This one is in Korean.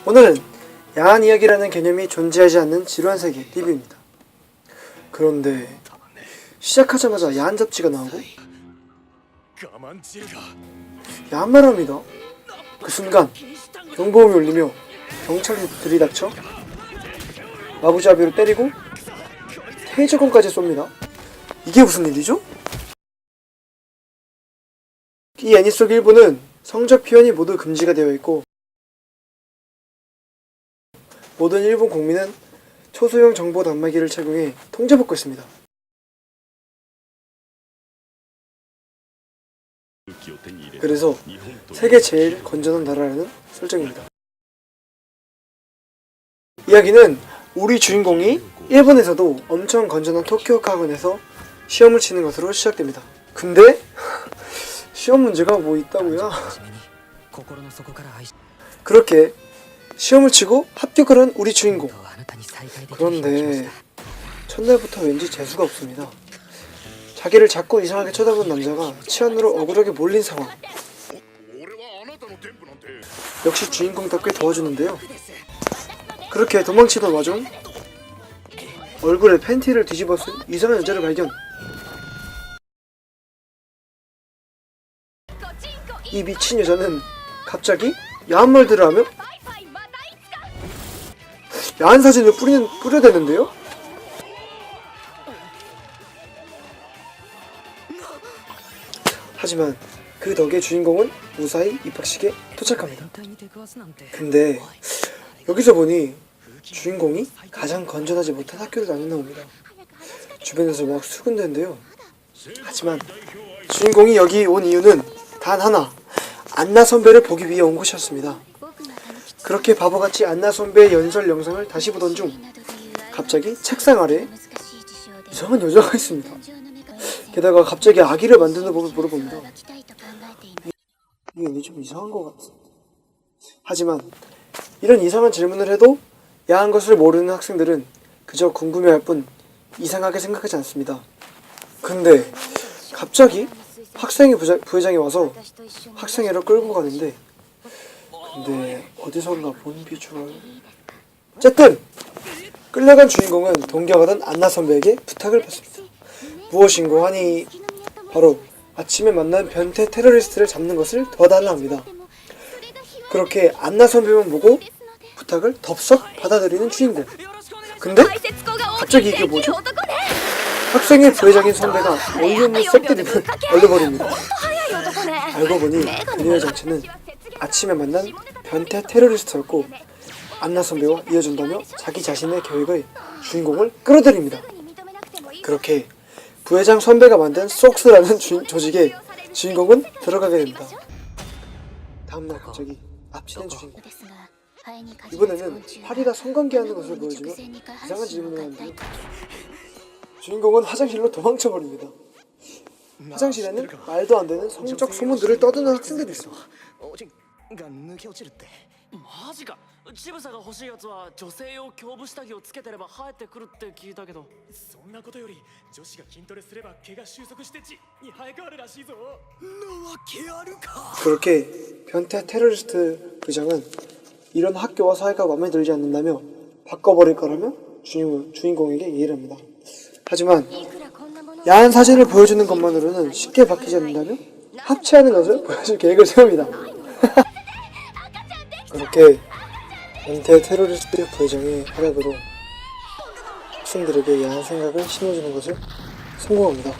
오늘은 야한 이야기라는 개념이 존재하지 않는 지루한 세계 리뷰입니다. 그런데 시작하자마자 야한 잡지가 나오고 야한 말을 합니다. 그 순간 경보음이 울리며 경찰이 들이닥쳐 마부잡이로 때리고 테이저건까지 쏩니다. 이게 무슨 일이죠? 이 애니 속 일부는 성적 표현이 모두 금지가 되어 있고 모든 일본 국민은 초소형 정보 단말기를 착용해 통제받고 있습니다. 그래서 세계 제일 건전한 나라라는 설정입니다. 이야기는 우리 주인공이 일본에서도 엄청 건전한 토키오카 학원에서 시험을 치는 것으로 시작됩니다. 근데 시험 문제가 뭐 있다고요? 그렇게 시험을 치고 합격을 한 우리 주인공. 그런데 첫날부터 왠지 재수가 없습니다. 자기를 자꾸 이상하게 쳐다보는 남자가 치안으로 억울하게 몰린 상황. 역시 주인공답게 도와주는데요. 그렇게 도망치던 와중 얼굴에 팬티를 뒤집어 쓴 이상한 여자를 발견. 이 미친 여자는 갑자기 야한 말들을 하며 야한 사진을 뿌려대는데요? 하지만 그 덕에 주인공은 무사히 입학식에 도착합니다. 근데 여기서 보니 주인공이 가장 건전하지 못한 학교를 다녀나옵니다. 주변에서 막 수군대는데요. 하지만 주인공이 여기 온 이유는 단 하나, 안나 선배를 보기 위해 온 곳이었습니다. 그렇게 바보같이 안나 선배의 연설 영상을 다시 보던 중 갑자기 책상 아래에 이상한 여자가 있습니다. 게다가 갑자기 아기를 만드는 법을 물어봅니다. 이게 좀 이상한 것 같아. 하지만 이런 이상한 질문을 해도 야한 것을 모르는 학생들은 그저 궁금해할 뿐 이상하게 생각하지 않습니다. 근데 갑자기 학생회 부회장이 와서 학생회를 끌고 가는데 근데 어디선가 본 비주얼. 어쨌든 끌려간 주인공은 동경하던 안나 선배에게 부탁을 받습니다. 무엇인고 하니 바로 아침에 만난 변태 테러리스트를 잡는 것을 도와달라 합니다. 그렇게 안나 선배만 보고 부탁을 덥석 받아들이는 주인공. 근데 갑자기 이게 뭐죠? 학생회 부회장인 선배가 어이없는 색드립을 얼려버립니다. 알고 보니 그녀의 정체는 아침에 만난 변태 테러리스트였고 안나 선배와 이어준다며 자기 자신의 계획의 주인공을 끌어들입니다. 그렇게 부회장 선배가 만든 속스라는 조직에 주인공은 들어가게 됩니다. 다음날 갑자기 앞치는 주인공. 이번에는 파리가 성관계하는 것을 보여주며 이상한 질문을 하는데 주인공은 화장실로 도망쳐버립니다. 화장실에는 말도 안 되는 성적 소문들을 떠드는 학생들이 있어. マジか。乳房が欲しいやつは女性用胸部下着をつけてれば生えてくるって聞いたけど、そんなことより女子が筋トレすれば毛が収束して地に生え変わるらしいぞ。なわけあるか。 그렇게 변태 테러리스트 부장은 이런 학교와 사회가 마음에 들지 않는다며 바꿔버릴 거라며 주인공에게 얘기를 합니다. 하지만 야한 사진을 보여주는 것만으로는 쉽게 바뀌지 않는다며 합체하는 것을 보여줄 계획을 세웁니다. 그렇게 변태 테러리스트 부회장의 활약으로 학생들에게 야한 생각을 심어주는 것을 성공합니다.